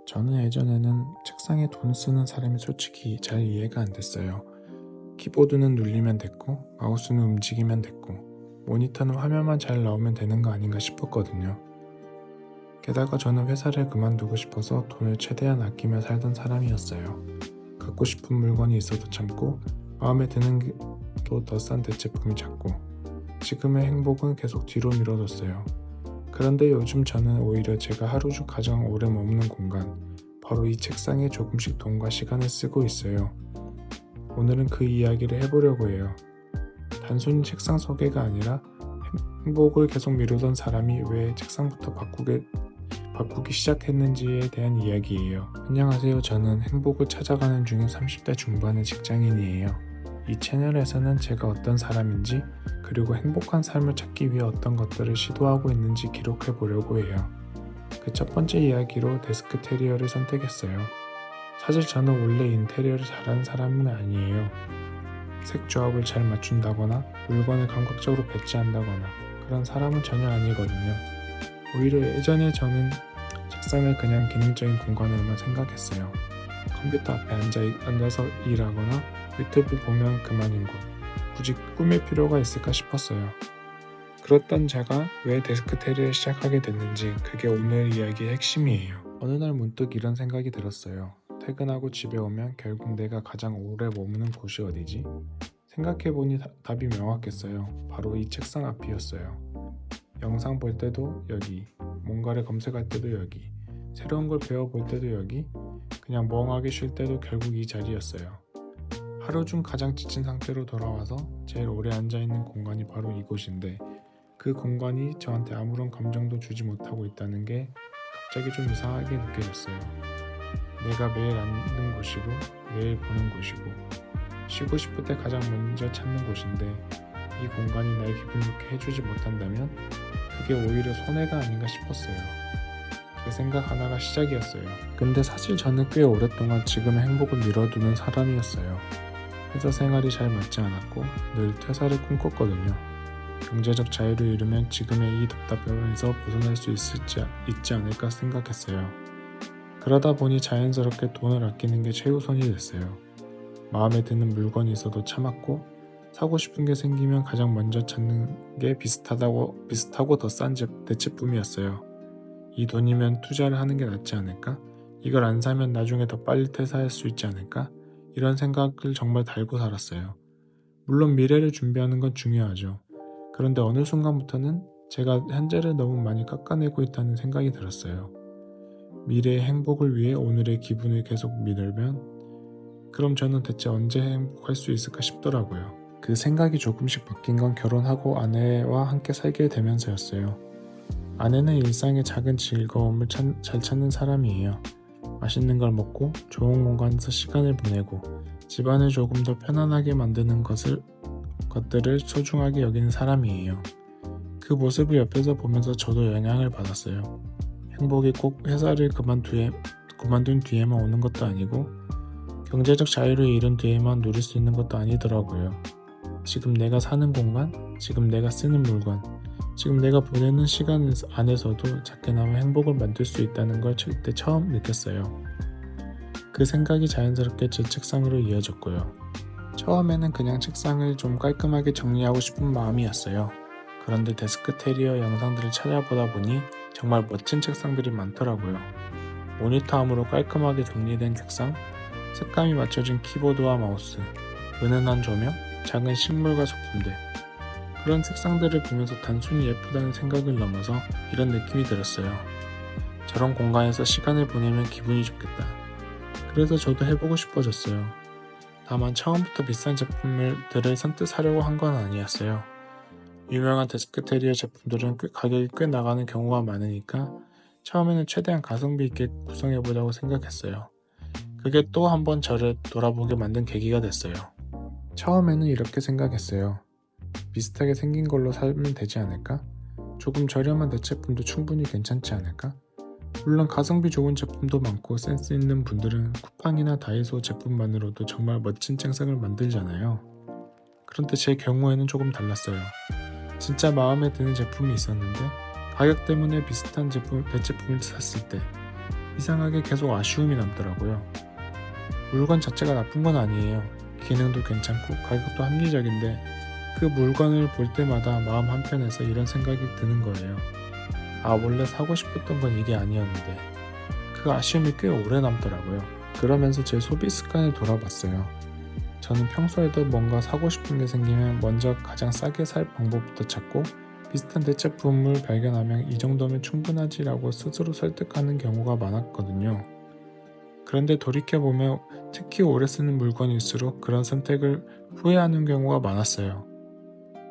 저는 예전에는 책상에 돈 쓰는 사람이 솔직히 잘 이해가 안 됐어요. 키보드는 눌리면 됐고, 마우스는 움직이면 됐고, 모니터는 화면만 잘 나오면 되는 거 아닌가 싶었거든요. 게다가 저는 회사를 그만두고 싶어서 돈을 최대한 아끼며 살던 사람이었어요. 갖고 싶은 물건이 있어도 참고, 마음에 드는 또 더 싼 대체품이 찾고, 지금의 행복은 계속 뒤로 미뤄뒀어요. 그런데 요즘 저는 오히려 제가 하루 중 가장 오래 머무는 공간, 바로 이 책상에 조금씩 돈과 시간을 쓰고 있어요. 오늘은 그 이야기를 해보려고 해요. 단순히 책상 소개가 아니라 행복을 계속 미루던 사람이 왜 책상부터 바꾸기 시작했는지에 대한 이야기예요. 안녕하세요. 저는 행복을 찾아가는 중인 30대 중반의 직장인이에요. 이 채널에서는 제가 어떤 사람인지, 그리고 행복한 삶을 찾기 위해 어떤 것들을 시도하고 있는지 기록해 보려고 해요. 그 첫 번째 이야기로 데스크 테리어를 선택했어요. 사실 저는 원래 인테리어를 잘하는 사람은 아니에요. 색 조합을 잘 맞춘다거나 물건을 감각적으로 배치한다거나 그런 사람은 전혀 아니거든요. 오히려 예전에 저는 책상을 그냥 기능적인 공간으로만 생각했어요. 컴퓨터 앞에 앉아서 일하거나 유튜브 보면 그만인 곳, 굳이 꾸밀 필요가 있을까 싶었어요. 그렇던 제가 왜 데스크 테리어를 시작하게 됐는지, 그게 오늘 이야기의 핵심이에요. 어느 날 문득 이런 생각이 들었어요. 퇴근하고 집에 오면 결국 내가 가장 오래 머무는 곳이 어디지? 생각해보니 답이 명확했어요. 바로 이 책상 앞이었어요. 영상 볼 때도 여기, 뭔가를 검색할 때도 여기, 새로운 걸 배워볼 때도 여기, 그냥 멍하게 쉴 때도 결국 이 자리였어요. 하루 중 가장 지친 상태로 돌아와서 제일 오래 앉아있는 공간이 바로 이곳인데, 그 공간이 저한테 아무런 감정도 주지 못하고 있다는 게 갑자기 좀 이상하게 느껴졌어요. 내가 매일 앉는 곳이고, 매일 보는 곳이고, 쉬고 싶을 때 가장 먼저 찾는 곳인데, 이 공간이 날 기분 좋게 해주지 못한다면 그게 오히려 손해가 아닌가 싶었어요. 그 생각 하나가 시작이었어요. 근데 사실 저는 꽤 오랫동안 지금의 행복을 미뤄두는 사람이었어요. 회사 생활이 잘 맞지 않았고 늘 퇴사를 꿈꿨거든요. 경제적 자유를 이루면 지금의 이 답답함에서 벗어날 수 있지 않을까 생각했어요. 그러다 보니 자연스럽게 돈을 아끼는 게 최우선이 됐어요. 마음에 드는 물건이 있어도 참았고, 사고 싶은 게 생기면 가장 먼저 찾는 게 비슷하고 더 싼 대체품이었어요. 이 돈이면 투자를 하는 게 낫지 않을까? 이걸 안 사면 나중에 더 빨리 퇴사할 수 있지 않을까? 이런 생각을 정말 달고 살았어요. 물론 미래를 준비하는 건 중요하죠. 그런데 어느 순간부터는 제가 현재를 너무 많이 깎아내고 있다는 생각이 들었어요. 미래의 행복을 위해 오늘의 기분을 계속 미루면 그럼 저는 대체 언제 행복할 수 있을까 싶더라고요. 그 생각이 조금씩 바뀐 건 결혼하고 아내와 함께 살게 되면서였어요. 아내는 일상의 작은 즐거움을 잘 찾는 사람이에요. 맛있는 걸 먹고 좋은 공간에서 시간을 보내고 집안을 조금 더 편안하게 만드는 것들을 소중하게 여기는 사람이에요. 그 모습을 옆에서 보면서 저도 영향을 받았어요. 행복이 꼭 회사를 그만둔 뒤에만 오는 것도 아니고 경제적 자유를 이룬 뒤에만 누릴 수 있는 것도 아니더라고요. 지금 내가 사는 공간, 지금 내가 쓰는 물건, 지금 내가 보내는 시간 안에서도 작게나마 행복을 만들 수 있다는 걸 그때 처음 느꼈어요. 그 생각이 자연스럽게 제 책상으로 이어졌고요. 처음에는 그냥 책상을 좀 깔끔하게 정리하고 싶은 마음이었어요. 그런데 데스크 테리어 영상들을 찾아보다 보니 정말 멋진 책상들이 많더라고요. 모니터함으로 깔끔하게 정리된 책상, 색감이 맞춰진 키보드와 마우스, 은은한 조명, 작은 식물과 소품들. 그런 색상들을 보면서 단순히 예쁘다는 생각을 넘어서 이런 느낌이 들었어요. 저런 공간에서 시간을 보내면 기분이 좋겠다. 그래서 저도 해보고 싶어졌어요. 다만 처음부터 비싼 제품들을 선뜻 사려고 한 건 아니었어요. 유명한 데스크 테리어 제품들은 가격이 꽤 나가는 경우가 많으니까 처음에는 최대한 가성비 있게 구성해보자고 생각했어요. 그게 또 한 번 저를 돌아보게 만든 계기가 됐어요. 처음에는 이렇게 생각했어요. 비슷하게 생긴 걸로 사면 되지 않을까? 조금 저렴한 대체품도 충분히 괜찮지 않을까? 물론 가성비 좋은 제품도 많고 센스 있는 분들은 쿠팡이나 다이소 제품만으로도 정말 멋진 책상을 만들잖아요. 그런데 제 경우에는 조금 달랐어요. 진짜 마음에 드는 제품이 있었는데 가격 때문에 비슷한 대체품을 샀을 때 이상하게 계속 아쉬움이 남더라고요. 물건 자체가 나쁜 건 아니에요. 기능도 괜찮고 가격도 합리적인데 그 물건을 볼 때마다 마음 한편에서 이런 생각이 드는 거예요. 아, 원래 사고 싶었던 건 이게 아니었는데. 그 아쉬움이 꽤 오래 남더라고요. 그러면서 제 소비 습관을 돌아봤어요. 저는 평소에도 뭔가 사고 싶은 게 생기면 먼저 가장 싸게 살 방법부터 찾고 비슷한 대체품을 발견하면 이 정도면 충분하지라고 스스로 설득하는 경우가 많았거든요. 그런데 돌이켜보면 특히 오래 쓰는 물건일수록 그런 선택을 후회하는 경우가 많았어요.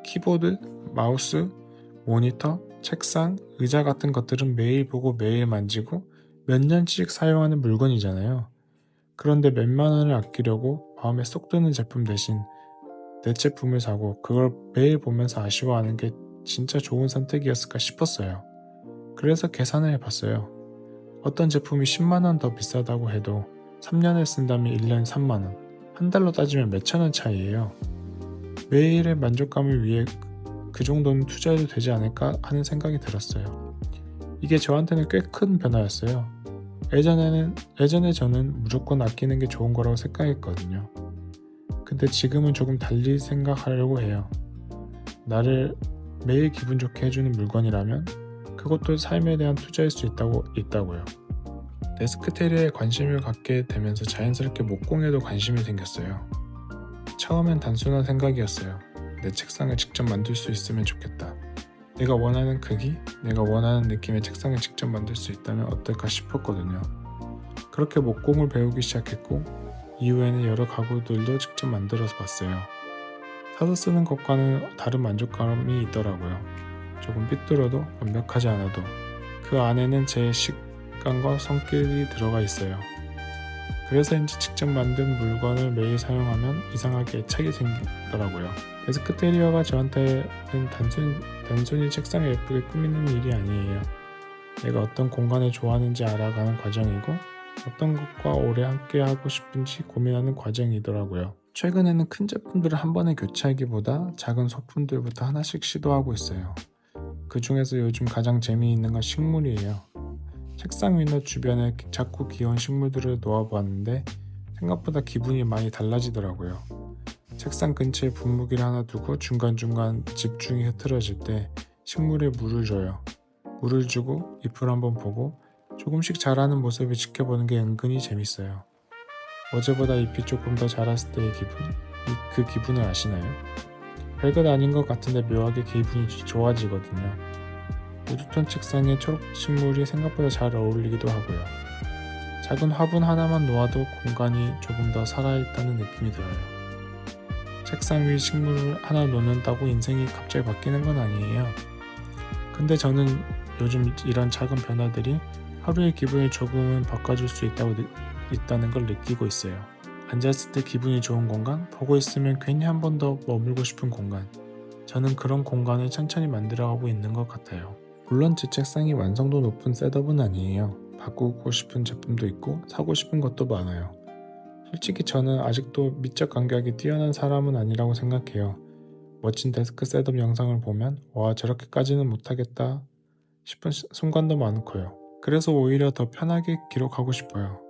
키보드, 마우스, 모니터, 책상, 의자 같은 것들은 매일 보고 매일 만지고 몇 년씩 사용하는 물건이잖아요. 그런데 몇만 원을 아끼려고 마음에 쏙 드는 제품 대신 대체품을 사고 그걸 매일 보면서 아쉬워하는 게 진짜 좋은 선택이었을까 싶었어요. 그래서 계산을 해봤어요. 어떤 제품이 10만 원 더 비싸다고 해도 3년을 쓴다면 1년에 3만 원, 한 달로 따지면 몇천 원 차이예요. 매일의 만족감을 위해 그 정도는 투자해도 되지 않을까 하는 생각이 들었어요. 이게 저한테는 꽤 큰 변화였어요. 예전에 저는 무조건 아끼는 게 좋은 거라고 생각했거든요. 근데 지금은 조금 달리 생각하려고 해요. 나를 매일 기분 좋게 해주는 물건이라면 그것도 삶에 대한 투자일 수 있다고요. 데스크테리어에 관심을 갖게 되면서 자연스럽게 목공에도 관심이 생겼어요. 처음엔 단순한 생각이었어요. 내 책상을 직접 만들 수 있으면 좋겠다. 내가 원하는 크기, 내가 원하는 느낌의 책상을 직접 만들 수 있다면 어떨까 싶었거든요. 그렇게 목공을 배우기 시작했고 이후에는 여러 가구들도 직접 만들어서 봤어요. 사서 쓰는 것과는 다른 만족감이 있더라고요. 조금 삐뚤어도 완벽하지 않아도 그 안에는 제 식감과 손길이 들어가 있어요. 그래서인지 직접 만든 물건을 매일 사용하면 이상하게 애착이 생기더라고요. 데스크테리어가 저한테는 단순히 책상을 예쁘게 꾸미는 일이 아니에요. 내가 어떤 공간을 좋아하는지 알아가는 과정이고 어떤 것과 오래 함께 하고 싶은지 고민하는 과정이더라고요. 최근에는 큰 제품들을 한 번에 교체하기보다 작은 소품들부터 하나씩 시도하고 있어요. 그 중에서 요즘 가장 재미있는 건 식물이에요. 책상 위나 주변에 작고 귀여운 식물들을 놓아보았는데 생각보다 기분이 많이 달라지더라고요. 책상 근처에 분무기를 하나 두고 중간중간 집중이 흐트러질 때 식물에 물을 줘요. 물을 주고 잎을 한번 보고 조금씩 자라는 모습을 지켜보는 게 은근히 재밌어요. 어제보다 잎이 조금 더 자랐을 때의 기분, 그 기분을 아시나요? 별것 아닌 것 같은데 묘하게 기분이 좋아지거든요. 우드톤 책상에 초록 식물이 생각보다 잘 어울리기도 하고요. 작은 화분 하나만 놓아도 공간이 조금 더 살아있다는 느낌이 들어요. 책상 위 식물을 하나 놓는다고 인생이 갑자기 바뀌는 건 아니에요. 근데 저는 요즘 이런 작은 변화들이 하루의 기분을 조금은 바꿔줄 수 있다는 걸 느끼고 있어요. 앉았을 때 기분이 좋은 공간, 보고 있으면 괜히 한 번 더 머물고 싶은 공간. 저는 그런 공간을 천천히 만들어가고 있는 것 같아요. 물론 제 책상이 완성도 높은 셋업은 아니에요. 바꾸고 싶은 제품도 있고 사고 싶은 것도 많아요. 솔직히 저는 아직도 미적 감각이 뛰어난 사람은 아니라고 생각해요. 멋진 데스크 셋업 영상을 보면 와, 저렇게까지는 못하겠다 싶은 순간도 많고요. 그래서 오히려 더 편하게 기록하고 싶어요.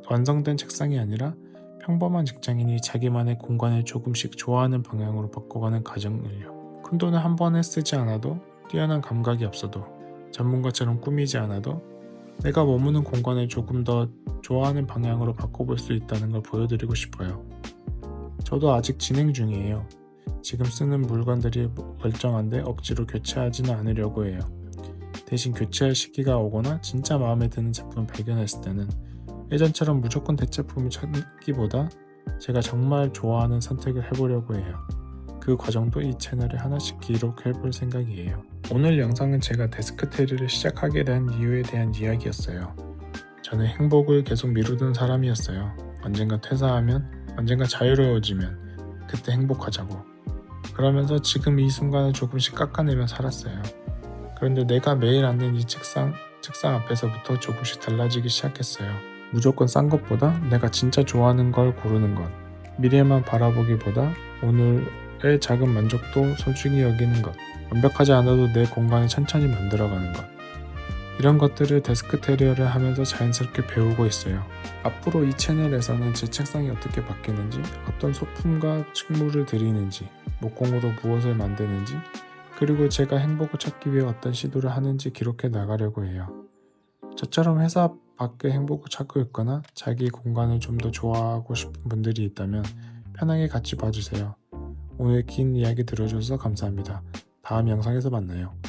완성된 책상이 아니라 평범한 직장인이 자기만의 공간을 조금씩 좋아하는 방향으로 바꿔가는 과정을요. 큰 돈을 한 번에 쓰지 않아도, 뛰어난 감각이 없어도, 전문가처럼 꾸미지 않아도 내가 머무는 공간을 조금 더 좋아하는 방향으로 바꿔볼 수 있다는 걸 보여드리고 싶어요. 저도 아직 진행 중이에요. 지금 쓰는 물건들이 멀쩡한데 억지로 교체하지는 않으려고 해요. 대신 교체할 시기가 오거나 진짜 마음에 드는 제품을 발견했을 때는 예전처럼 무조건 대체품을 찾기보다 제가 정말 좋아하는 선택을 해보려고 해요. 그 과정도 이 채널에 하나씩 기록해볼 생각이에요. 오늘 영상은 제가 데스크테리를 시작하게 된 이유에 대한 이야기였어요. 저는 행복을 계속 미루던 사람이었어요. 언젠가 퇴사하면, 언젠가 자유로워지면 그때 행복하자고. 그러면서 지금 이 순간을 조금씩 깎아내며 살았어요. 그런데 내가 매일 앉는 이 책상 앞에서부터 조금씩 달라지기 시작했어요. 무조건 싼 것보다 내가 진짜 좋아하는 걸 고르는 것. 미래만 바라보기보다 오늘의 작은 만족도 소중히 여기는 것. 완벽하지 않아도 내 공간을 천천히 만들어가는 것. 이런 것들을 데스크 테리어를 하면서 자연스럽게 배우고 있어요. 앞으로 이 채널에서는 제 책상이 어떻게 바뀌는지, 어떤 소품과 식물을 들이는지, 목공으로 무엇을 만드는지, 그리고 제가 행복을 찾기 위해 어떤 시도를 하는지 기록해 나가려고 해요. 저처럼 회사 밖에 행복을 찾고 있거나 자기 공간을 좀 더 좋아하고 싶은 분들이 있다면 편하게 같이 봐주세요. 오늘 긴 이야기 들어줘서 감사합니다. 다음 영상에서 만나요.